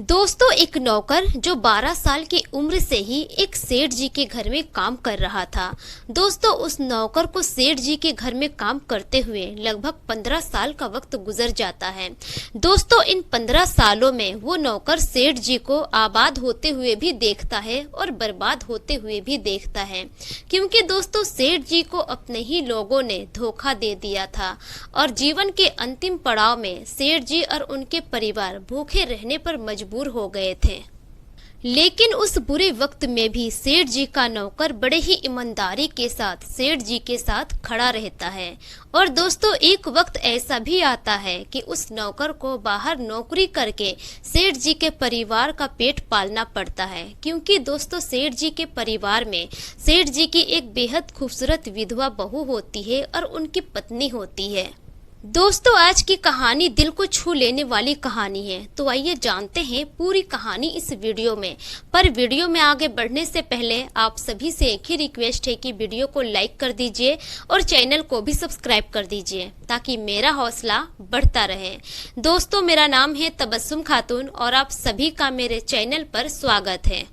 दोस्तों, एक नौकर जो 12 साल की उम्र से ही एक सेठ जी के घर में काम कर रहा था। दोस्तों, उस नौकर को सेठ जी के घर में काम करते हुए लगभग 15 साल का वक्त गुजर जाता है। दोस्तों, इन 15 सालों में वो नौकर सेठ जी को आबाद होते हुए भी देखता है और बर्बाद होते हुए भी देखता है, क्योंकि दोस्तों सेठ जी को अपने ही लोगों ने धोखा दे दिया था और जीवन के अंतिम पड़ाव में सेठ जी और उनके परिवार भूखे रहने पर मजबूर हो गए थे। लेकिन उस बुरे वक्त में भी सेठ जी का नौकर बड़े ही ईमानदारी के साथ सेठ जी के साथ खड़ा रहता है। और दोस्तों, एक वक्त ऐसा भी आता है कि उस नौकर को बाहर नौकरी करके सेठ जी के परिवार का पेट पालना पड़ता है, क्योंकि दोस्तों सेठ जी के परिवार में सेठ जी की एक बेहद खूबसूरत विधवा बहू होती है और उनकी पत्नी होती है। दोस्तों, आज की कहानी दिल को छू लेने वाली कहानी है, तो आइए जानते हैं पूरी कहानी इस वीडियो में। पर वीडियो में आगे बढ़ने से पहले आप सभी से एक ही रिक्वेस्ट है कि वीडियो को लाइक कर दीजिए और चैनल को भी सब्सक्राइब कर दीजिए ताकि मेरा हौसला बढ़ता रहे। दोस्तों, मेरा नाम है तबस्सुम खातून और आप सभी का मेरे चैनल पर स्वागत है।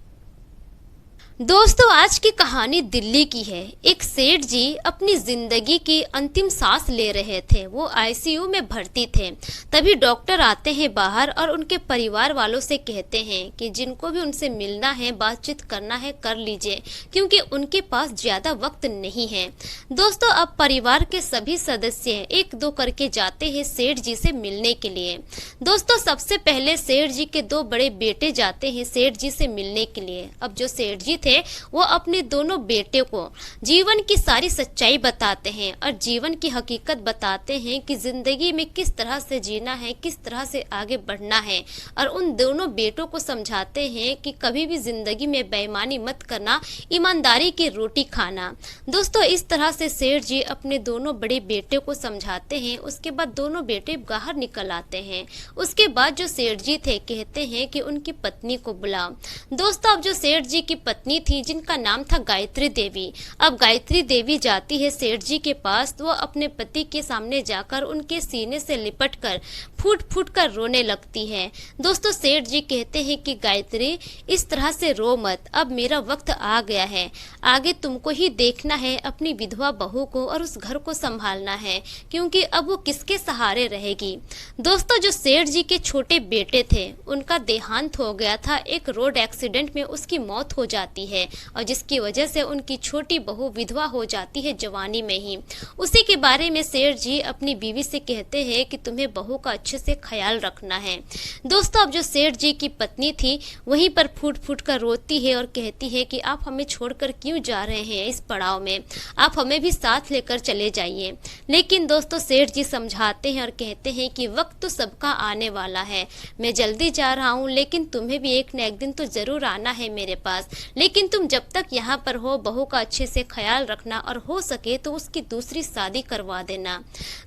दोस्तों, आज की कहानी दिल्ली की है। एक सेठ जी अपनी जिंदगी की अंतिम सांस ले रहे थे। वो आईसीयू में भर्ती थे। तभी डॉक्टर आते हैं बाहर और उनके परिवार वालों से कहते हैं कि जिनको भी उनसे मिलना है, बातचीत करना है, कर लीजिए, क्योंकि उनके पास ज्यादा वक्त नहीं है। दोस्तों, अब परिवार के सभी सदस्य एक दो करके जाते हैं सेठ जी से मिलने के लिए। दोस्तों, सबसे पहले सेठ जी के दो बड़े बेटे जाते हैं सेठ जी से मिलने के लिए। अब जो सेठ जी वो अपने दोनों बेटे को जीवन की सारी सच्चाई बताते हैं और जीवन की हकीकत बताते हैं कि जिंदगी में किस तरह से जीना है, किस तरह से आगे बढ़ना है। और उन दोनों बेटों को समझाते हैं कि कभी भी जिंदगी में बेईमानी मत करना, ईमानदारी की रोटी खाना। दोस्तों, इस तरह से सेठ जी अपने दोनों बड़े बेटे को समझाते हैं। उसके बाद दोनों बेटे बाहर निकल आते हैं। उसके बाद जो सेठ जी थे कहते हैं कि उनकी पत्नी को बुलाओ। दोस्तों, अब जो सेठ जी की पत्नी थी जिनका नाम था गायत्री देवी। अब गायत्री देवी जाती है सेठ जी के पास। वो अपने पति के सामने जाकर उनके सीने से लिपटकर फूट फूट कर रोने लगती है। दोस्तों, सेठ जी कहते हैं कि गायत्री, इस तरह से रो मत, अब मेरा वक्त आ गया है। आगे तुमको ही देखना है, अपनी विधवा बहू को और उस घर को संभालना है, क्योंकि अब वो किसके सहारे रहेगी। दोस्तों, जो सेठ जी के छोटे बेटे थे उनका देहांत हो गया था। एक रोड एक्सीडेंट में उसकी मौत हो जाती है और जिसकी वजह से उनकी छोटी बहू विधवा हो जाती है जवानी में ही। उसी के बारे में सेठ जी अपनी बीवी से कहते हैं कि तुम्हें बहू का अच्छे से ख्याल रखना है। दोस्तों, अब जो सेठ जी की पत्नी थी वहीं पर फूट फूट कर रोती है और कहती है कि आप हमें छोड़कर क्यों जा रहे हैं इस पड़ाव में, आप हमें भी साथ लेकर चले जाइए। लेकिन दोस्तों, सेठ जी समझाते हैं और कहते हैं कि वक्त तो सबका आने वाला है, मैं जल्दी जा रहा हूँ, लेकिन तुम्हें भी एक न एक दिन तो जरूर आना है मेरे पास। लेकिन तुम जब तक यहाँ पर हो, बहू का अच्छे से ख्याल रखना और हो सके तो उसकी दूसरी शादी करवा देना।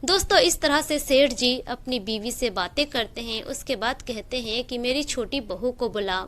दोस्तों, इस तरह से सेठ जी अपनी बीवी से बातें करते हैं। उसके बाद कहते हैं कि मेरी छोटी बहू को बुलाओ।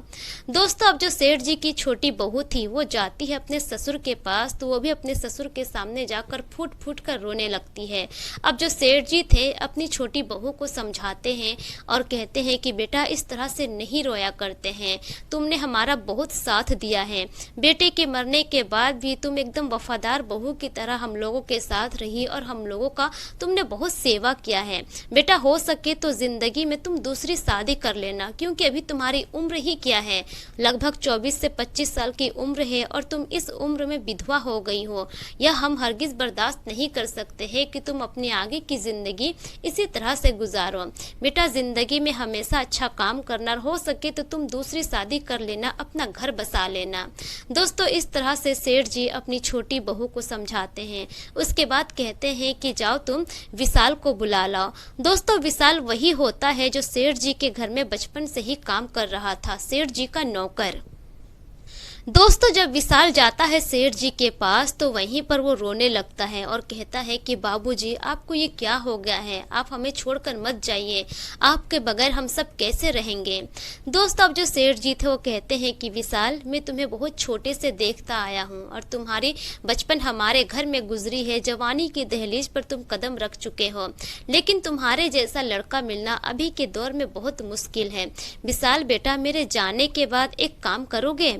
दोस्तों, अब जो सेठ जी की छोटी बहू थी वो जाती है अपने ससुर के पास, तो वो भी अपने ससुर के सामने जाकर फूट फूट कर रोने लगती है। अब जो सेठ जी थे अपनी छोटी बहू को समझाते हैं और कहते हैं कि बेटा, इस तरह से नहीं रोया करते हैं, तुमने हमारा बहुत साथ दिया है। बेटे के मरने के बाद भी तुम एकदम वफादार बहू की तरह हम लोगों के साथ रही और हम लोगों का तुमने बहुत सेवा किया है। बेटा, हो सके तो जिंदगी में तुम दूसरी शादी कर लेना, क्योंकि अभी तुम्हारी उम्र ही क्या है, लगभग 24 से 25 साल की उम्र है और तुम इस उम्र में विधवा हो गई हो। यह हम हरगिज बर्दाश्त नहीं कर सकते हैं कि तुम अपनी आगे की जिंदगी इसी तरह से गुजारो। बेटा, जिंदगी में हमेशा अच्छा काम करना, हो सके तो तुम दूसरी शादी कर लेना, अपना घर बसा लेना। दोस्तों, इस तरह से सेठ जी अपनी छोटी बहू को समझाते हैं। उसके बाद कहते हैं कि जाओ तुम विशाल को बुला लाओ। दोस्तों, विशाल वही होता है जो सेठ जी के घर में बचपन से ही काम कर रहा था, सेठ जी का नौकर। दोस्तों जब विशाल जाता है सेठ जी के पास तो वहीं पर वो रोने लगता है और कहता है कि बाबूजी आपको ये क्या हो गया है, आप हमें छोड़कर मत जाइए, आपके बगैर हम सब कैसे रहेंगे। दोस्तों अब जो सेठ जी थे वो कहते हैं कि विशाल मैं तुम्हें बहुत छोटे से देखता आया हूँ और तुम्हारी बचपन हमारे घर में गुजरी है, जवानी की दहलीज पर तुम कदम रख चुके हो, लेकिन तुम्हारे जैसा लड़का मिलना अभी के दौर में बहुत मुश्किल है। विशाल बेटा मेरे जाने के बाद एक काम करोगे।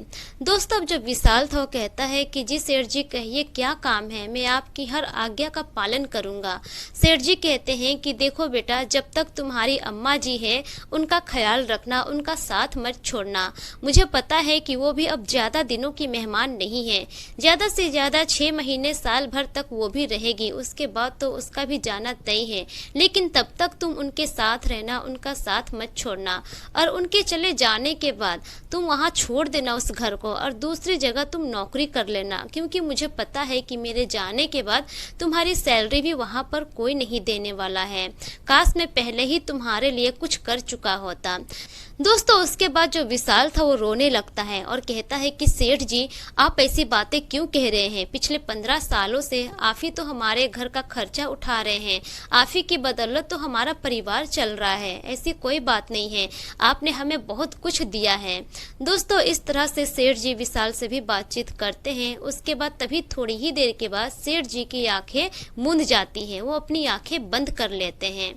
दोस्तों अब जब विशाल था वो कहता है कि जी सेठ जी कहिए क्या काम है, मैं आपकी हर आज्ञा का पालन करूंगा। सेठ जी कहते हैं कि देखो बेटा जब तक तुम्हारी अम्मा जी है उनका ख्याल रखना, उनका साथ मत छोड़ना। मुझे पता है कि वो भी अब ज़्यादा दिनों की मेहमान नहीं है, ज़्यादा से ज़्यादा 6 महीने साल भर तक वो भी रहेगी, उसके बाद तो उसका भी जाना तय है, लेकिन तब तक तुम उनके साथ रहना, उनका साथ मत छोड़ना और उनके चले जाने के बाद तुम वहाँ छोड़ देना उस घर को और दूसरी जगह तुम नौकरी कर लेना, क्योंकि मुझे पता है कि मेरे जाने के बाद तुम्हारी सैलरी भी वहाँ पर कोई नहीं देने वाला है। काश मैं पहले ही तुम्हारे लिए कुछ कर चुका होता। दोस्तों उसके बाद जो विशाल था वो रोने लगता है और कहता है कि सेठ जी आप ऐसी बातें क्यों कह रहे हैं, पिछले 15 सालों से आप ही तो हमारे घर का खर्चा उठा रहे हैं, आप ही की बदौलत तो हमारा परिवार चल रहा है, ऐसी कोई बात नहीं है, आपने हमें बहुत कुछ दिया है। दोस्तों इस तरह से सेठ जी विशाल से भी बातचीत करते हैं। उसके बाद तभी थोड़ी ही देर के बाद सेठ जी की आंखें मूंद जाती हैं, वो अपनी आंखें बंद कर लेते हैं।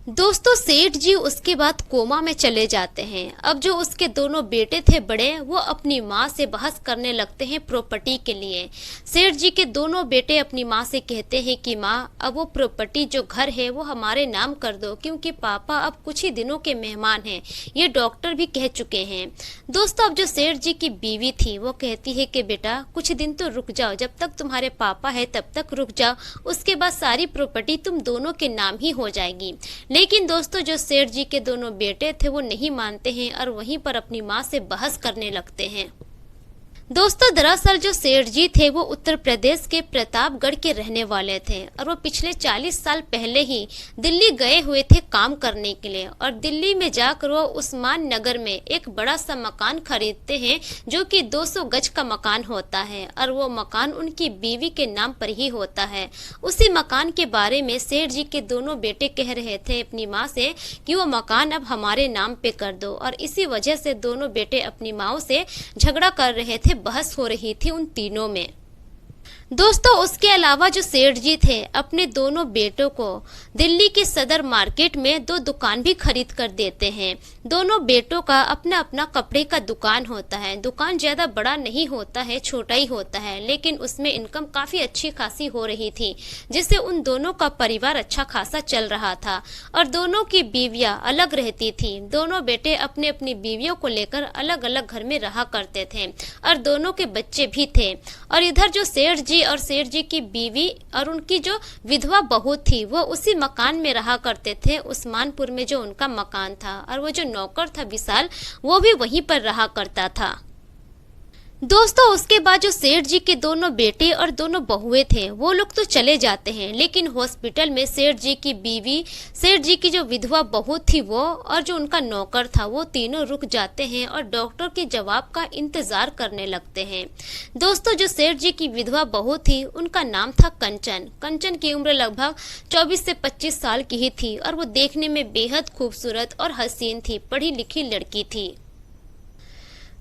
दोस्तों सेठ जी उसके बाद कोमा में चले जाते हैं। अब जो उसके दोनों बेटे थे बड़े वो अपनी माँ से बहस करने लगते हैं प्रॉपर्टी के लिए। सेठ जी के दोनों बेटे अपनी माँ से कहते हैं कि माँ अब वो प्रॉपर्टी जो घर है वो हमारे नाम कर दो, क्योंकि पापा अब कुछ ही दिनों के मेहमान हैं, ये डॉक्टर भी कह चुके हैं। दोस्तों अब जो सेठ जी की बीवी थी वो कहती है कि बेटा कुछ दिन तो रुक जाओ, जब तक तुम्हारे पापा है तब तक रुक जाओ, उसके बाद सारी प्रॉपर्टी तुम दोनों के नाम ही हो जाएगी। लेकिन दोस्तों जो सेठ जी के दोनों बेटे थे वो नहीं मानते हैं और वहीं पर अपनी माँ से बहस करने लगते हैं। दोस्तों दरअसल जो सेठ जी थे वो उत्तर प्रदेश के प्रतापगढ़ के रहने वाले थे और वो पिछले 40 साल पहले ही दिल्ली गए हुए थे काम करने के लिए और दिल्ली में जाकर वो उस्मान नगर में एक बड़ा सा मकान खरीदते हैं जो कि 200 गज का मकान होता है और वो मकान उनकी बीवी के नाम पर ही होता है। उसी मकान के बारे में सेठ जी के दोनों बेटे कह रहे थे अपनी माँ से कि वो मकान अब हमारे नाम पे कर दो और इसी वजह से दोनों बेटे अपनी माँ से झगड़ा कर रहे थे, बहस हो रही थी उन तीनों में। दोस्तों उसके अलावा जो सेठ जी थे अपने दोनों बेटों को दिल्ली के सदर मार्केट में 2 दुकान भी खरीद कर देते हैं। दोनों बेटों का अपना अपना कपड़े का दुकान होता है। दुकान ज़्यादा बड़ा नहीं होता है, छोटा ही होता है, लेकिन उसमें इनकम काफ़ी अच्छी खासी हो रही थी, जिससे उन दोनों का परिवार अच्छा खासा चल रहा था और दोनों की बीवियां अलग रहती थी। दोनों बेटे अपने अपनी बीवियों को लेकर अलग अलग घर में रहा करते थे और दोनों के बच्चे भी थे। और इधर जो सेठ जी और सेठ जी की बीवी और उनकी जो विधवा बहू थी वो उसी मकान में रहा करते थे, उस्मानपुर में जो उनका मकान था, और वो जो नौकर था विशाल वो भी वहीं पर रहा करता था। दोस्तों उसके बाद जो सेठ जी के दोनों बेटे और दोनों बहुएं थे वो लोग तो चले जाते हैं, लेकिन हॉस्पिटल में सेठ जी की बीवी, सेठ जी की जो विधवा बहू थी वो और जो उनका नौकर था वो तीनों रुक जाते हैं और डॉक्टर के जवाब का इंतजार करने लगते हैं। दोस्तों जो सेठ जी की विधवा बहू थी उनका नाम था कंचन। कंचन की उम्र लगभग 24 से 25 साल की ही थी और वो देखने में बेहद खूबसूरत और हसीन थी, पढ़ी लिखी लड़की थी।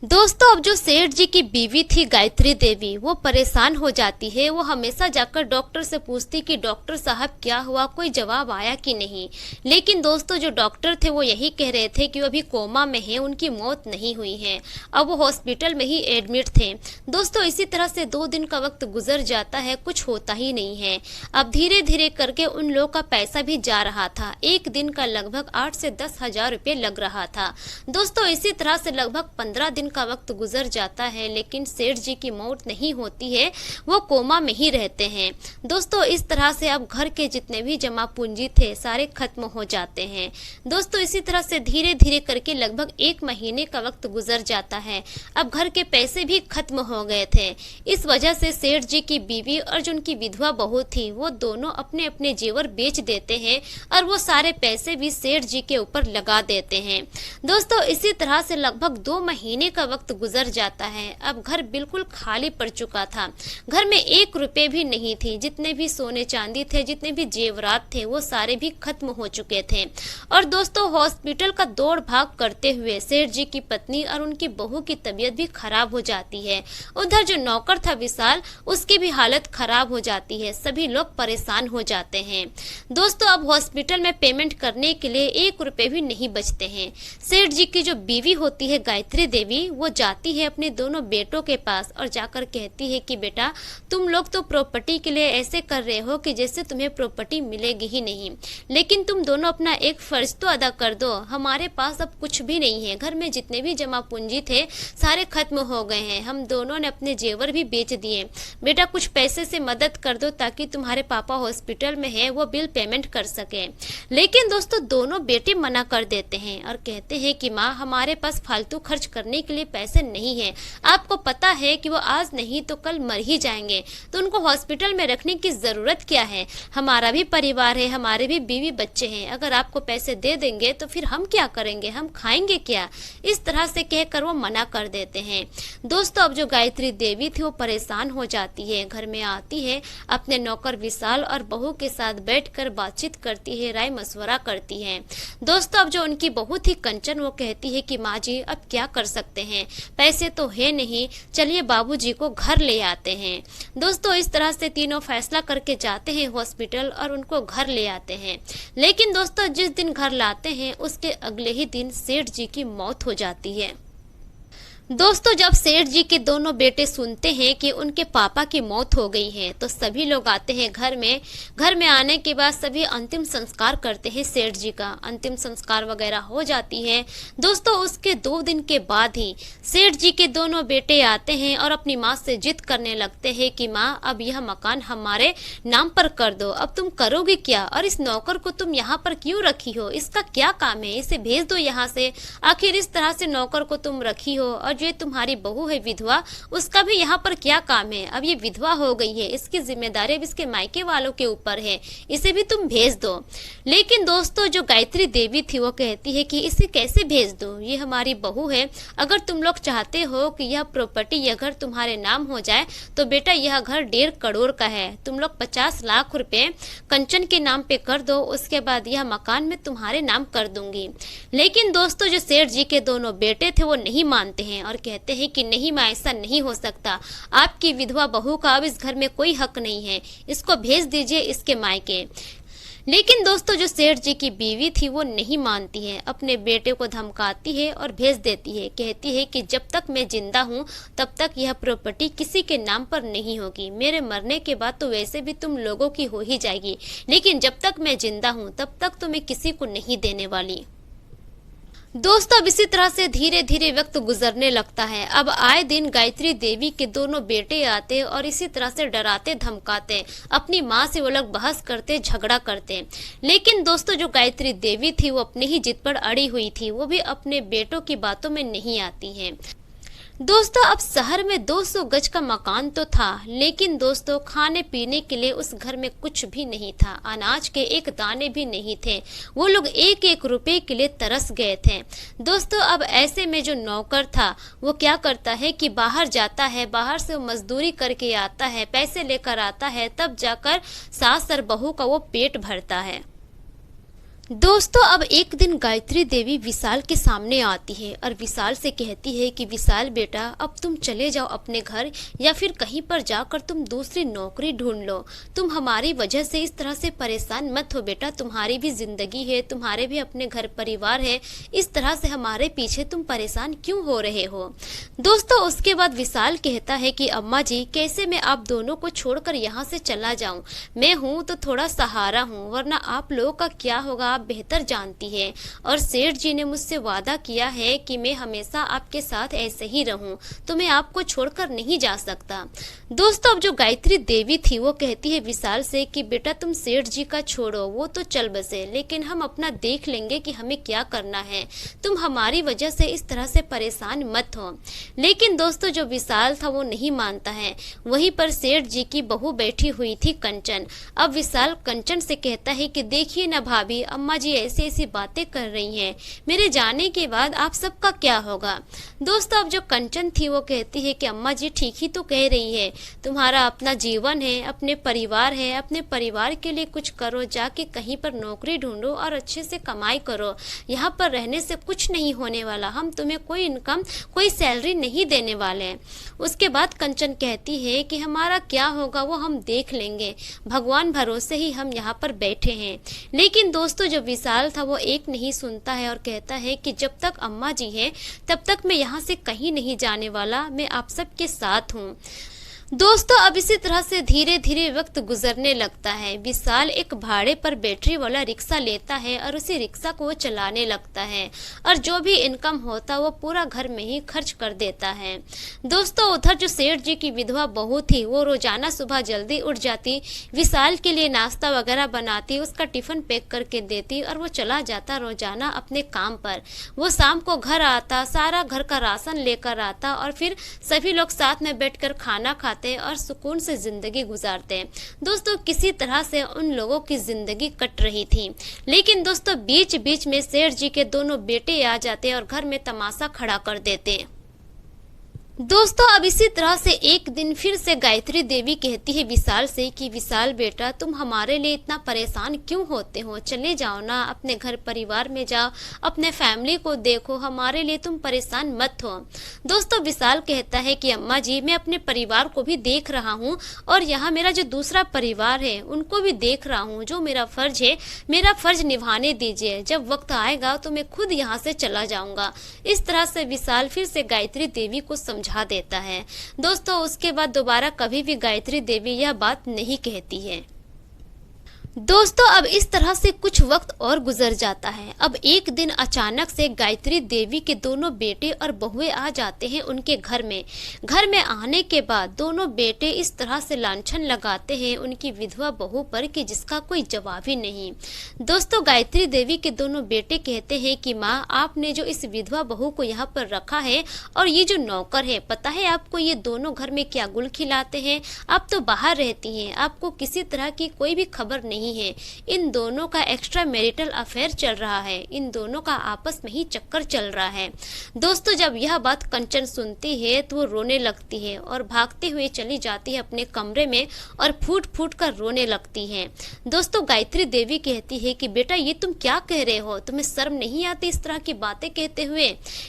दोस्तों अब जो सेठ जी की बीवी थी गायत्री देवी वो परेशान हो जाती है। वो हमेशा जाकर डॉक्टर से पूछती कि डॉक्टर साहब क्या हुआ, कोई जवाब आया कि नहीं। लेकिन दोस्तों जो डॉक्टर थे वो यही कह रहे थे कि वो अभी कोमा में है, उनकी मौत नहीं हुई है, अब वो हॉस्पिटल में ही एडमिट थे। दोस्तों इसी तरह से 2 दिन का वक्त गुजर जाता है, कुछ होता ही नहीं है। अब धीरे धीरे करके उन लोगों का पैसा भी जा रहा था, एक दिन का लगभग 8 से 10 हजार रुपये लग रहा था। दोस्तों इसी तरह से लगभग 15 दिन का वक्त गुजर जाता है, लेकिन सेठ जी की मौत नहीं होती है, वो कोमा में ही रहते हैं। दोस्तों इस तरह से अब घर के जितने भी जमा पूंजी थे सारे खत्म हो जाते हैं। दोस्तों इसी तरह से धीरे धीरे करके लगभग 1 महीने का वक्त गुजर जाता है। अब घर के पैसे भी खत्म हो गए थे। इस वजह से सेठ जी की बीवी और जो उनकी विधवा बहू थी वो दोनों अपने अपने जेवर बेच देते हैं और वो सारे पैसे भी सेठ जी के ऊपर लगा देते हैं। दोस्तों इसी तरह से लगभग 2 महीने का वक्त गुजर जाता है। अब घर बिल्कुल खाली पड़ चुका था। घर में 1 रुपए भी नहीं थी। जितने भी सोने चांदी थे, जितने भी जेवरात थे, वो सारे भी खत्म हो चुके थे। और दोस्तों, हॉस्पिटल का दौड़ भाग करते हुए सेठ जी की पत्नी और उनकी बहू की तबीयत भी खराब हो जाती है। उधर जो नौकर था विशाल, उसकी भी हालत खराब हो जाती है। सभी लोग परेशान हो जाते हैं। दोस्तों, अब हॉस्पिटल में पेमेंट करने के लिए 1 रुपए भी नहीं बचते हैं। सेठ जी की जो बीवी होती है गायत्री देवी, वो जाती है अपने दोनों बेटों के पास और जाकर कहती है कि बेटा, तुम लोग तो प्रॉपर्टी के लिए ऐसे कर रहे हो कि जैसे तुम्हें प्रॉपर्टी मिलेगी ही नहीं, लेकिन तुम दोनों अपना एक फर्ज तो अदा कर दो। हमारे पास अब कुछ भी नहीं है। घर में जितने भी जमा पूंजी थे सारे खत्म हो गए हैं। हम दोनों ने अपने जेवर भी बेच दिए। बेटा, कुछ पैसे से मदद कर दो ताकि तुम्हारे पापा हॉस्पिटल में है, वो बिल पेमेंट कर सके। लेकिन दोस्तों, दोनों बेटे मना कर देते हैं और कहते हैं कि माँ, हमारे पास फालतू खर्च करने के लिए पैसे नहीं है। आपको पता है कि वो आज नहीं तो कल मर ही जाएंगे, तो उनको हॉस्पिटल में रखने की जरूरत क्या है। हमारा भी परिवार है, हमारे भी बीवी बच्चे हैं। अगर आपको पैसे दे देंगे तो फिर हम क्या करेंगे, हम खाएंगे क्या। इस तरह से कहकर वो मना कर देते हैं। दोस्तों, अब जो गायत्री देवी थी वो परेशान हो जाती है। घर में आती है, अपने नौकर विशाल और बहू के साथ बैठकर बातचीत करती है, राय मशवरा करती है। दोस्तों, अब जो उनकी बहू थी कंचन, वो कहती है कि माँ जी, अब क्या कर सकते हैं, पैसे तो है नहीं, चलिए बाबूजी को घर ले आते हैं। दोस्तों, इस तरह से तीनों फैसला करके जाते हैं हॉस्पिटल और उनको घर ले आते हैं। लेकिन दोस्तों, जिस दिन घर लाते हैं उसके अगले ही दिन सेठ जी की मौत हो जाती है। दोस्तों, जब सेठ जी के दोनों बेटे सुनते हैं कि उनके पापा की मौत हो गई है तो सभी लोग आते हैं घर में। घर में आने के बाद सभी अंतिम संस्कार करते हैं सेठ जी का। अंतिम संस्कार वगैरह हो जाती है। दोस्तों, उसके 2 दिन के बाद ही सेठ जी के दोनों बेटे आते हैं और अपनी माँ से जिद करने लगते हैं कि माँ, अब यह मकान हमारे नाम पर कर दो। अब तुम करोगे क्या, और इस नौकर को तुम यहाँ पर क्यों रखी हो, इसका क्या काम है, इसे भेज दो यहाँ से। आखिर इस तरह से नौकर को तुम रखी हो, और जो तुम्हारी बहू है विधवा, उसका भी यहाँ पर क्या काम है। अब ये विधवा हो गई है, इसकी जिम्मेदारी अब इसके मायके वालों के ऊपर है, इसे भी तुम भेज दो। लेकिन दोस्तों, जो गायत्री देवी थी वो कहती है कि इसे कैसे भेज दो, ये हमारी बहू है। अगर तुम लोग चाहते हो कि यह प्रॉपर्टी, यह घर तुम्हारे नाम हो जाए, तो बेटा यह घर 1.5 करोड़ का है। तुम लोग 50 लाख रुपए कंचन के नाम पे कर दो, उसके बाद यह मकान मैं तुम्हारे नाम कर दूंगी। लेकिन दोस्तों, जो सेठ जी के दोनों बेटे थे वो नहीं मानते हैं और कहते हैं कि नहीं माँ, ऐसा नहीं हो सकता। आपकी विधवा बहू का अब इस घर में कोई हक नहीं है, इसको भेज दीजिए इसके मायके। लेकिन दोस्तों, जो सेठ जी की बीवी थी वो नहीं मानती है, अपने बेटे को धमकाती है और भेज देती है। कहती है कि जब तक मैं जिंदा हूँ तब तक यह प्रॉपर्टी किसी के नाम पर नहीं होगी। मेरे मरने के बाद तो वैसे भी तुम लोगों की हो ही जाएगी, लेकिन जब तक मैं जिंदा हूँ तब तक तो मैं किसी को नहीं देने वाली। दोस्तों, अब इसी तरह से धीरे धीरे वक्त गुजरने लगता है। अब आए दिन गायत्री देवी के दोनों बेटे आते और इसी तरह से डराते धमकाते, अपनी माँ से वो लोग बहस करते, झगड़ा करते। लेकिन दोस्तों, जो गायत्री देवी थी वो अपनी ही जिद पर अड़ी हुई थी, वो भी अपने बेटों की बातों में नहीं आती है। दोस्तों, अब शहर में 200 गज का मकान तो था, लेकिन दोस्तों खाने पीने के लिए उस घर में कुछ भी नहीं था। अनाज के एक दाने भी नहीं थे। वो लोग 1-1 रुपए के लिए तरस गए थे। दोस्तों, अब ऐसे में जो नौकर था वो क्या करता है कि बाहर जाता है, बाहर से वो मजदूरी करके आता है, पैसे लेकर आता है, तब जाकर सास और बहू का वो पेट भरता है। दोस्तों, अब एक दिन गायत्री देवी विशाल के सामने आती है और विशाल से कहती है कि विशाल बेटा, अब तुम चले जाओ अपने घर, या फिर कहीं पर जाकर तुम दूसरी नौकरी ढूंढ लो। तुम हमारी वजह से इस तरह से परेशान मत हो बेटा, तुम्हारी भी जिंदगी है, तुम्हारे भी अपने घर परिवार है, इस तरह से हमारे पीछे तुम परेशान क्यों हो रहे हो। दोस्तों, उसके बाद विशाल कहता है कि अम्मा जी, कैसे मैं आप दोनों को छोड़कर यहाँ से चला जाऊँ। मैं हूँ तो थोड़ा सहारा हूँ, वरना आप लोगों का क्या होगा आप बेहतर जानती है। और सेठ जी ने मुझसे वादा किया है कि मैं हमेशा आपके साथ ऐसे ही रहूं, तो मैं आपको छोड़कर नहीं जा सकता। दोस्तों, अब जो गायत्री देवी थी वो कहती है विशाल से कि बेटा तुम सेठ जी का छोड़ो, वो तो चल बसे, लेकिन हम अपना देख लेंगे कि हमें क्या करना है। तुम हमारी वजह से इस तरह से परेशान मत हो। लेकिन दोस्तों, जो विशाल था वो नहीं मानता है। वहीं पर सेठ जी की बहू बैठी हुई थी कंचन। अब विशाल कंचन से कहता है कि देखिए ना भाभी, अम्मा अम्मा जी ऐसी ऐसी बातें कर रही हैं, मेरे जाने के बाद आप सबका क्या होगा। दोस्तों अब जो कंचन थी वो कहती है कि अम्मा जी ठीक ही तो कह रही है, तुम्हारा अपना जीवन है, अपने परिवार है, अपने परिवार के लिए कुछ करो, जाके कहीं पर नौकरी ढूंढो और अच्छे से कमाई करो, यहाँ पर रहने से कुछ नहीं होने वाला, हम तुम्हें कोई इनकम कोई सैलरी नहीं देने वाले हैं। उसके बाद कंचन कहती है कि हमारा क्या होगा वो हम देख लेंगे, भगवान भरोसे ही हम यहाँ पर बैठे हैं। लेकिन दोस्तों जो विशाल था वो एक नहीं सुनता है और कहता है कि जब तक अम्मा जी है तब तक मैं यहाँ से कहीं नहीं जाने वाला, मैं आप सबके साथ हूँ। दोस्तों अब इसी तरह से धीरे धीरे वक्त गुजरने लगता है। विशाल एक भाड़े पर बैटरी वाला रिक्शा लेता है और उसी रिक्शा को वो चलाने लगता है और जो भी इनकम होता वो पूरा घर में ही खर्च कर देता है। दोस्तों उधर जो सेठ जी की विधवा बहू थी वो रोजाना सुबह जल्दी उठ जाती, विशाल के लिए नाश्ता वगैरह बनाती, उसका टिफिन पैक करके देती और वो चला जाता रोजाना अपने काम पर। वो शाम को घर आता, सारा घर का राशन लेकर आता और फिर सभी लोग साथ में बैठकर खाना खाते और सुकून से जिंदगी गुजारते। दोस्तों किसी तरह से उन लोगों की जिंदगी कट रही थी। लेकिन दोस्तों बीच बीच में सेठ जी के दोनों बेटे आ जाते और घर में तमाशा खड़ा कर देते। दोस्तों अब इसी तरह से एक दिन फिर से गायत्री देवी कहती है विशाल से कि विशाल बेटा तुम हमारे लिए इतना परेशान क्यों होते हो, चले जाओ ना, अपने घर परिवार में जाओ, अपने फैमिली को देखो, हमारे लिए तुम परेशान मत हो। दोस्तों विशाल कहता है कि अम्मा जी मैं अपने परिवार को भी देख रहा हूँ और यहाँ मेरा जो दूसरा परिवार है उनको भी देख रहा हूँ, जो मेरा फर्ज है मेरा फर्ज निभाने दीजिए, जब वक्त आएगा तो मैं खुद यहाँ से चला जाऊंगा। इस तरह से विशाल फिर से गायत्री देवी को समझा देता है। दोस्तों उसके बाद दोबारा कभी भी गायत्री देवी यह बात नहीं कहती है। दोस्तों अब इस तरह से कुछ वक्त और गुजर जाता है। अब एक दिन अचानक से गायत्री देवी के दोनों बेटे और बहुएं आ जाते हैं उनके घर में। घर में आने के बाद दोनों बेटे इस तरह से लांछन लगाते हैं उनकी विधवा बहू पर कि जिसका कोई जवाब ही नहीं। दोस्तों गायत्री देवी के दोनों बेटे कहते हैं कि माँ आपने जो इस विधवा बहू को यहाँ पर रखा है और ये जो नौकर है, पता है आपको ये दोनों घर में क्या गुल खिलाते हैं, आप तो बाहर रहती हैं, आपको किसी तरह की कोई भी खबर नहीं है। इन दोनों का एक्स्ट्रा मैरिटल अफेयर चल रहा है, इन दोनों का आपस में ही चक्कर चल रहा है। दोस्तों जब यह बात कंचन सुनती है तो वो रोने लगती है और भागते हुए चली जाती है अपने कमरे में और फूट फूट कर रोने लगती है। दोस्तों गायत्री देवी कहती है कि बेटा ये तुम क्या कह रहे हो, तुम्हें शर्म नहीं आती इस तरह की बातें कहते हुए।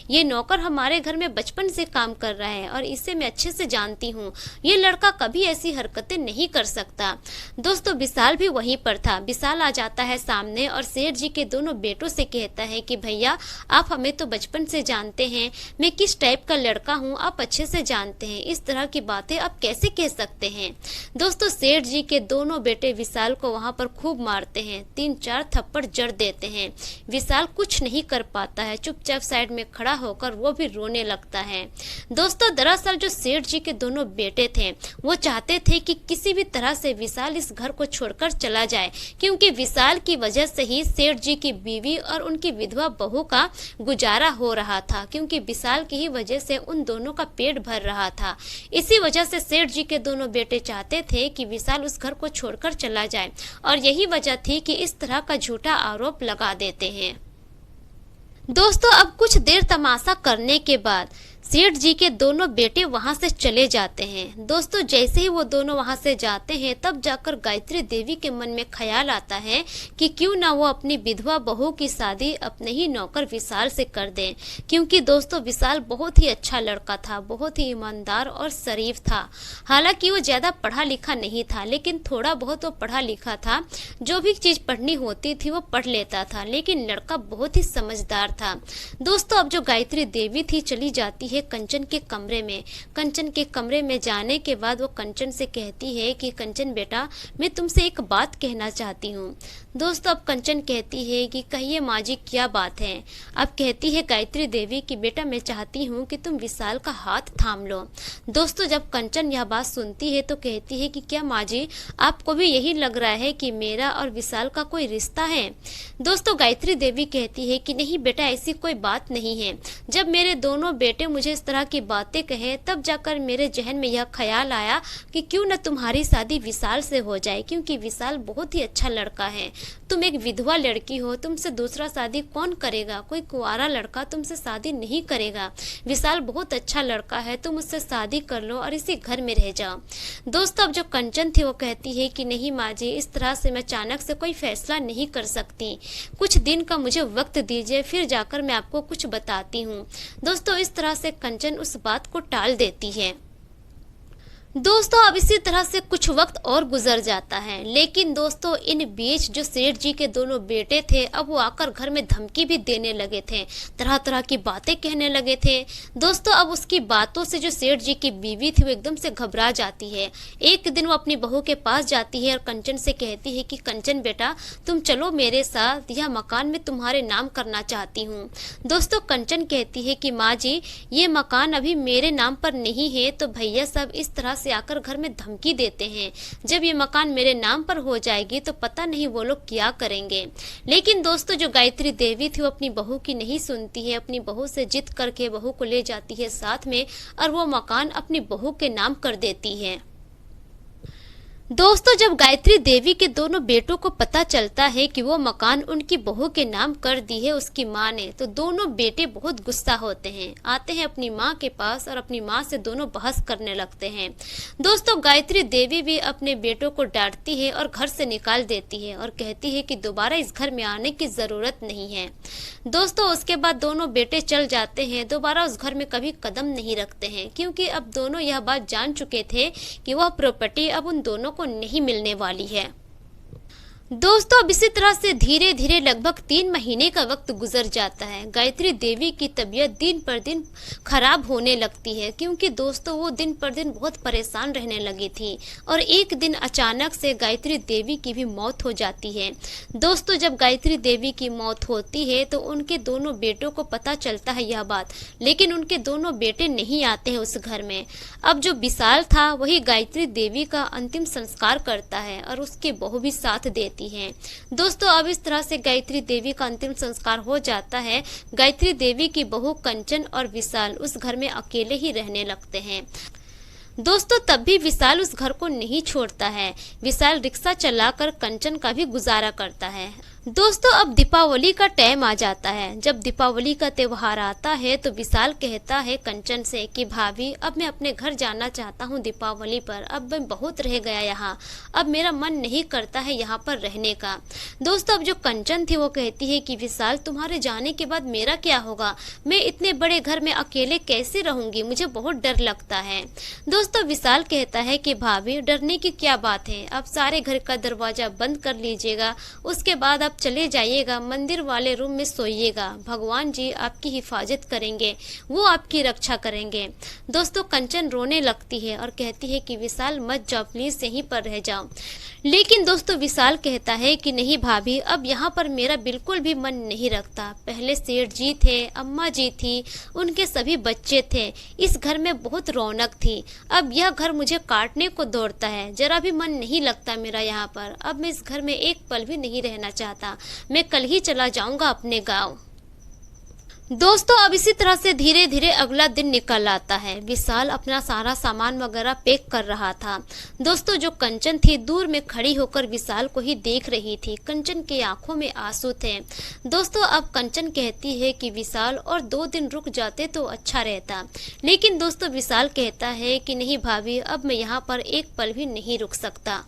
ये नौकर हमारे घर में बचपन से काम कर रहा है और इसे मैं अच्छे से जानती हूँ, ये लड़का कभी ऐसी हरकतें नहीं कर सकता। दोस्तों विशाल भी वहीं पर था। विशाल आ जाता है सामने और सेठ जी के दोनों बेटों से कहता है कि भैया आप हमें तो बचपन से जानते हैं, मैं किस टाइप का लड़का हूँ आप अच्छे से जानते हैं, इस तरह की बातें आप कैसे कह सकते हैं। दोस्तों सेठ जी के दोनों बेटे विशाल को वहां पर खूब मारते हैं, 3-4 थप्पड़ जड़ देते हैं। विशाल कुछ नहीं कर पाता है, चुपचाप साइड में खड़ा होकर वो भी रोने लगता है। दोस्तों दरअसल जो सेठ जी के दोनों बेटे थे वो चाहते थे कि किसी भी तरह से विशाल इस घर को छोड़कर चला जाए, क्योंकि विशाल की वजह से ही सेठ जी की बीवी और उनकी विधवा बहू का गुजारा हो रहा था, क्योंकि विशाल की ही वजह से उन दोनों का पेट भर रहा था। इसी वजह से सेठ जी के दोनों बेटे चाहते थे कि विशाल उस घर को छोड़कर चला जाए और यही वजह थी कि इस तरह का झूठा आरोप लगा देते हैं। दोस्तों अब कुछ देर तमाशा करने के बाद सेठ जी के दोनों बेटे वहां से चले जाते हैं। दोस्तों जैसे ही वो दोनों वहां से जाते हैं तब जाकर गायत्री देवी के मन में ख्याल आता है कि क्यों ना वो अपनी विधवा बहू की शादी अपने ही नौकर विशाल से कर दें, क्योंकि दोस्तों विशाल बहुत ही अच्छा लड़का था, बहुत ही ईमानदार और शरीफ था। हालांकि वो ज़्यादा पढ़ा लिखा नहीं था, लेकिन थोड़ा बहुत वो पढ़ा लिखा था, जो भी चीज़ पढ़नी होती थी वो पढ़ लेता था, लेकिन लड़का बहुत ही समझदार था। दोस्तों अब जो गायत्री देवी थी चली जाती है कंचन के कमरे में। कंचन के कमरे में जाने के बाद वो कंचन से कहती है कि कंचन बेटा मैं तुमसे एक बात कहना चाहती हूँ। दोस्तों अब कंचन कहती है कि कहिए माँ जी क्या बात है। अब कहती है गायत्री देवी कि बेटा मैं चाहती हूँ कि तुम विशाल का हाथ थाम लो। दोस्तों जब कंचन यह बात सुनती है तो कहती है कि क्या माँ जी आपको भी यही लग रहा है कि मेरा और विशाल का कोई रिश्ता है। दोस्तों गायत्री देवी कहती है कि नहीं बेटा ऐसी कोई बात नहीं है, जब मेरे दोनों बेटे मुझे इस तरह की बातें कहे, तब जाकर मेरे जहन में यह ख्याल आया कि क्यों न तुम्हारी शादी विशाल से हो जाए, क्योंकि विशाल बहुत ही अच्छा लड़का है। तुम एक विधवा लड़की हो, तुमसे दूसरा शादी कौन करेगा? कोई कुंवारा लड़का तुमसे शादी नहीं करेगा। विशाल बहुत अच्छा लड़का है, तुम उससे शादी कर लो और इसी घर में रह जाओ। दोस्तों, अब जो कंचन थी वो कहती है कि नहीं माँ जी, इस तरह से मैं अचानक से कोई फैसला नहीं कर सकती। कुछ दिन का मुझे वक्त दीजिए, फिर जाकर मैं आपको कुछ बताती हूँ। दोस्तों, इस तरह से कंचन उस बात को टाल देती है। दोस्तों, अब इसी तरह से कुछ वक्त और गुजर जाता है, लेकिन दोस्तों इन बीच जो सेठ जी के दोनों बेटे थे, अब वो आकर घर में धमकी भी देने लगे थे, तरह तरह की बातें कहने लगे थे। दोस्तों, अब उसकी बातों से जो सेठ जी की बीवी थी वो एकदम से घबरा जाती है। एक दिन वो अपनी बहू के पास जाती है और कंचन से कहती है कि कंचन बेटा, तुम चलो मेरे साथ, यह मकान मैं तुम्हारे नाम करना चाहती हूँ। दोस्तों, कंचन कहती है कि माँ जी, ये मकान अभी मेरे नाम पर नहीं है, तो भैया सब इस तरह से आकर घर में धमकी देते हैं। जब ये मकान मेरे नाम पर हो जाएगी तो पता नहीं वो लोग क्या करेंगे। लेकिन दोस्तों, जो गायत्री देवी थी वो अपनी बहू की नहीं सुनती है, अपनी बहू से जिद करके बहू को ले जाती है साथ में और वो मकान अपनी बहू के नाम कर देती है। दोस्तों, जब गायत्री देवी के दोनों बेटों को पता चलता है कि वो मकान उनकी बहू के नाम कर दी है उसकी माँ ने, तो दोनों बेटे बहुत गुस्सा होते हैं, आते हैं अपनी माँ के पास और अपनी माँ से दोनों बहस करने लगते हैं। दोस्तों, गायत्री देवी भी अपने बेटों को डांटती है और घर से निकाल देती है और कहती है कि दोबारा इस घर में आने की ज़रूरत नहीं है। दोस्तों, उसके बाद दोनों बेटे चल जाते हैं, दोबारा उस घर में कभी कदम नहीं रखते हैं, क्योंकि अब दोनों यह बात जान चुके थे कि वह प्रॉपर्टी अब उन दोनों को नहीं मिलने वाली है। दोस्तों, अब इसी तरह से धीरे धीरे लगभग 3 महीने का वक्त गुजर जाता है। गायत्री देवी की तबीयत दिन पर दिन खराब होने लगती है, क्योंकि दोस्तों वो दिन पर दिन बहुत परेशान रहने लगी थी और एक दिन अचानक से गायत्री देवी की भी मौत हो जाती है। दोस्तों, जब गायत्री देवी की मौत होती है तो उनके दोनों बेटों को पता चलता है यह बात, लेकिन उनके दोनों बेटे नहीं आते हैं उस घर में। अब जो विशाल था वही गायत्री देवी का अंतिम संस्कार करता है और उसकी बहू भी साथ देती है। दोस्तों, अब इस तरह से गायत्री देवी का अंतिम संस्कार हो जाता है। गायत्री देवी की बहू कंचन और विशाल उस घर में अकेले ही रहने लगते हैं। दोस्तों, तब भी विशाल उस घर को नहीं छोड़ता है। विशाल रिक्शा चलाकर कंचन का भी गुजारा करता है। दोस्तों, अब दीपावली का टाइम आ जाता है। जब दीपावली का त्योहार आता है तो विशाल कहता है कंचन से कि भाभी, अब मैं अपने घर जाना चाहता हूँ दीपावली पर, अब मैं बहुत रह गया यहाँ, अब मेरा मन नहीं करता है यहाँ पर रहने का। दोस्तों, अब जो कंचन थी वो कहती है कि विशाल, तुम्हारे जाने के बाद मेरा क्या होगा? मैं इतने बड़े घर में अकेले कैसे रहूँगी? मुझे बहुत डर लगता है। दोस्तों, विशाल कहता है कि भाभी, डरने की क्या बात है, अब सारे घर का दरवाजा बंद कर लीजिएगा, उसके बाद आप चले जाइएगा, मंदिर वाले रूम में सोइएगा, भगवान जी आपकी हिफाजत करेंगे, वो आपकी रक्षा करेंगे। दोस्तों, कंचन रोने लगती है और कहती है कि विशाल मत जाओ, प्लीज यहीं पर रह जाओ। लेकिन दोस्तों, विशाल कहता है कि नहीं भाभी, अब यहाँ पर मेरा बिल्कुल भी मन नहीं रखता। पहले सेठ जी थे, अम्मा जी थी, उनके सभी बच्चे थे, इस घर में बहुत रौनक थी, अब यह घर मुझे काटने को दौड़ता है, जरा भी मन नहीं लगता मेरा यहाँ पर। अब मैं इस घर में एक पल भी नहीं रहना चाहता, मैं कल ही चला जाऊंगा अपने गांव। दोस्तों, अब इसी तरह से धीरे धीरे अगला दिन निकल आता है। विशाल अपना सारा सामान वगैरह पैक कर रहा था। दोस्तों, जो कंचन थी दूर में खड़ी होकर विशाल को ही देख रही थी। कंचन की आंखों में आंसू थे। दोस्तों, अब कंचन कहती है कि विशाल और 2 दिन रुक जाते तो अच्छा रहता। लेकिन दोस्तों, विशाल कहता है कि नहीं भाभी, अब मैं यहाँ पर एक पल भी नहीं रुक सकता।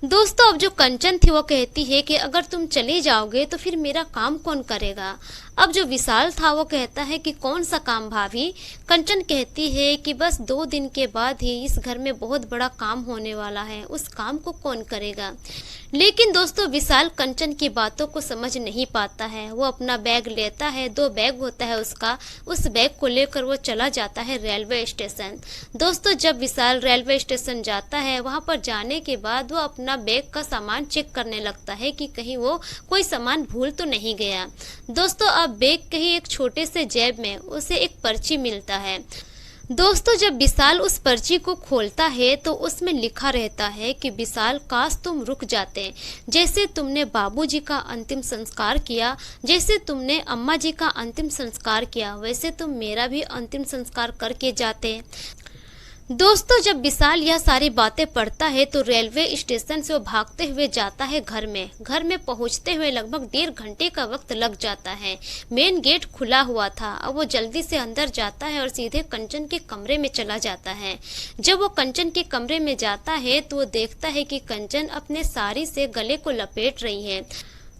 दोस्तों, अब जो कंचन थी वो कहती है कि अगर तुम चले जाओगे तो फिर मेरा काम कौन करेगा? अब जो विशाल था वो कहता है कि कौन सा काम भाभी? कंचन कहती है कि बस 2 दिन के बाद ही इस घर में बहुत बड़ा काम होने वाला है, उस काम को कौन करेगा? लेकिन दोस्तों, विशाल कंचन की बातों को समझ नहीं पाता है। वो अपना बैग लेता है, 2 बैग होता है उसका, उस बैग को लेकर वो चला जाता है रेलवे स्टेशन। दोस्तों, जब विशाल रेलवे स्टेशन जाता है, वहाँ पर जाने के बाद वो अपना बैग का सामान चेक करने लगता है कि कहीं वो कोई सामान भूल तो नहीं गया। दोस्तों, अब बैग के ही एक छोटे से जेब में उसे एक पर्ची मिलता है। दोस्तों जब विशाल उस पर्ची को खोलता है तो उसमें लिखा रहता है कि विशाल काश तुम रुक जाते, जैसे तुमने बाबूजी का अंतिम संस्कार किया, जैसे तुमने अम्मा जी का अंतिम संस्कार किया, वैसे तुम मेरा भी अंतिम संस्कार करके जाते। दोस्तों जब विशाल यह सारी बातें पढ़ता है तो रेलवे स्टेशन से वो भागते हुए जाता है घर में। घर में पहुंचते हुए लगभग 1.5 घंटे का वक्त लग जाता है। मेन गेट खुला हुआ था। अब वो जल्दी से अंदर जाता है और सीधे कंचन के कमरे में चला जाता है। जब वो कंचन के कमरे में जाता है तो वो देखता है कि कंचन अपने साड़ी से गले को लपेट रही है।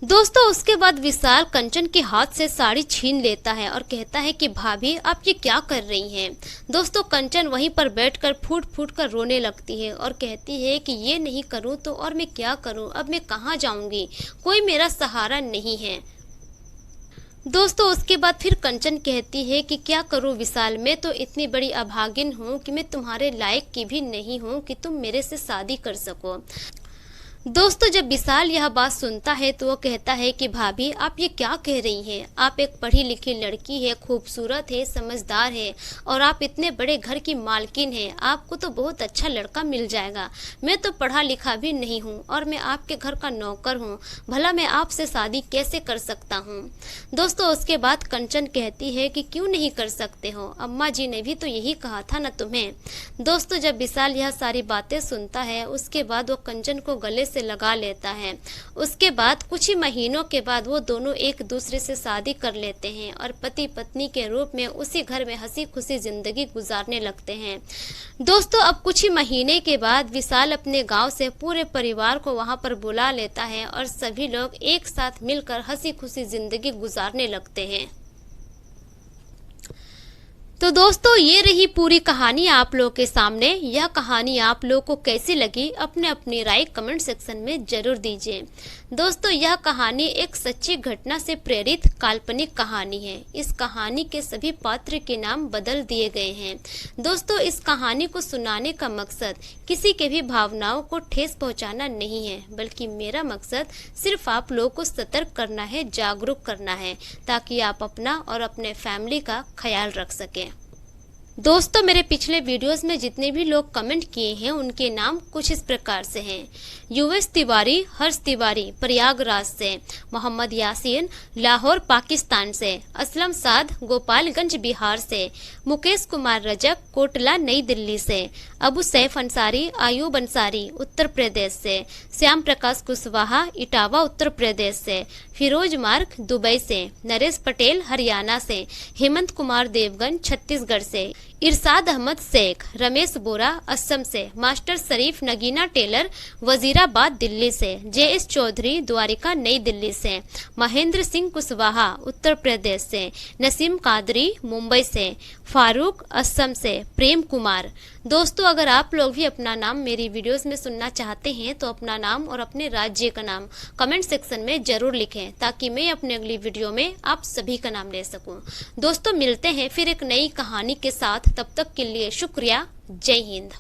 दोस्तों उसके बाद विशाल कंचन के हाथ से साड़ी छीन लेता है और कहता है कि भाभी आप ये क्या कर रही हैं। दोस्तों कंचन वहीं पर बैठकर फूट फूट कर रोने लगती है और कहती है कि ये नहीं करूं तो और मैं क्या करूं, अब मैं कहां जाऊंगी, कोई मेरा सहारा नहीं है। दोस्तों उसके बाद फिर कंचन कहती है कि क्या करूं विशाल, मैं तो इतनी बड़ी अभागिन हूं कि मैं तुम्हारे लायक की भी नहीं हूं कि तुम मेरे से शादी कर सको। दोस्तों जब विशाल यह बात सुनता है तो वो कहता है कि भाभी आप ये क्या कह रही हैं, आप एक पढ़ी लिखी लड़की है, खूबसूरत है, समझदार है और आप इतने बड़े घर की मालकिन हैं, आपको तो बहुत अच्छा लड़का मिल जाएगा। मैं तो पढ़ा लिखा भी नहीं हूँ और मैं आपके घर का नौकर हूँ, भला मैं आपसे शादी कैसे कर सकता हूँ। दोस्तों उसके बाद कंचन कहती है कि क्यों नहीं कर सकते हो, अम्मा जी ने भी तो यही कहा था ना तुम्हें। दोस्तों जब विशाल यह सारी बातें सुनता है उसके बाद वो कंचन को गले से लगा लेता है। उसके बाद कुछ ही महीनों के बाद वो दोनों एक दूसरे से शादी कर लेते हैं और पति पत्नी के रूप में उसी घर में हंसी खुशी जिंदगी गुजारने लगते हैं। दोस्तों अब कुछ ही महीने के बाद विशाल अपने गांव से पूरे परिवार को वहां पर बुला लेता है और सभी लोग एक साथ मिलकर हंसी खुशी जिंदगी गुजारने लगते हैं। तो दोस्तों ये रही पूरी कहानी आप लोगों के सामने। यह कहानी आप लोगों को कैसी लगी अपने अपनी राय कमेंट सेक्शन में जरूर दीजिए। दोस्तों यह कहानी एक सच्ची घटना से प्रेरित काल्पनिक कहानी है। इस कहानी के सभी पात्र के नाम बदल दिए गए हैं। दोस्तों इस कहानी को सुनाने का मकसद किसी के भी भावनाओं को ठेस पहुंचाना नहीं है, बल्कि मेरा मकसद सिर्फ आप लोगों को सतर्क करना है, जागरूक करना है, ताकि आप अपना और अपने फैमिली का ख्याल रख सकें। दोस्तों मेरे पिछले वीडियोस में जितने भी लोग कमेंट किए हैं उनके नाम कुछ इस प्रकार से हैं। यूएस तिवारी, हर्ष तिवारी प्रयागराज से, मोहम्मद यासीन लाहौर पाकिस्तान से, असलम साद गोपालगंज बिहार से, मुकेश कुमार रजक कोटला नई दिल्ली से, अबू सैफ अंसारी आयूब अंसारी उत्तर प्रदेश से, श्याम प्रकाश कुशवाहा इटावा उत्तर प्रदेश से, फिरोज मार्क दुबई से, नरेश पटेल हरियाणा से, हेमंत कुमार देवगन छत्तीसगढ़ से, इरशाद अहमद शेख, रमेश बोरा असम से, मास्टर शरीफ नगीना टेलर वजीराबाद दिल्ली से, जेएस चौधरी द्वारिका नई दिल्ली से, महेंद्र सिंह कुशवाहा उत्तर प्रदेश से, नसीम कादरी मुंबई से, फारूक असम से, प्रेम कुमार। दोस्तों अगर आप लोग भी अपना नाम मेरी वीडियोस में सुनना चाहते हैं तो अपना नाम और अपने राज्य का नाम कमेंट सेक्शन में जरूर लिखें, ताकि मैं अपने अगली वीडियो में आप सभी का नाम ले सकूं। दोस्तों मिलते हैं फिर एक नई कहानी के साथ, तब तक के लिए शुक्रिया। जय हिंद।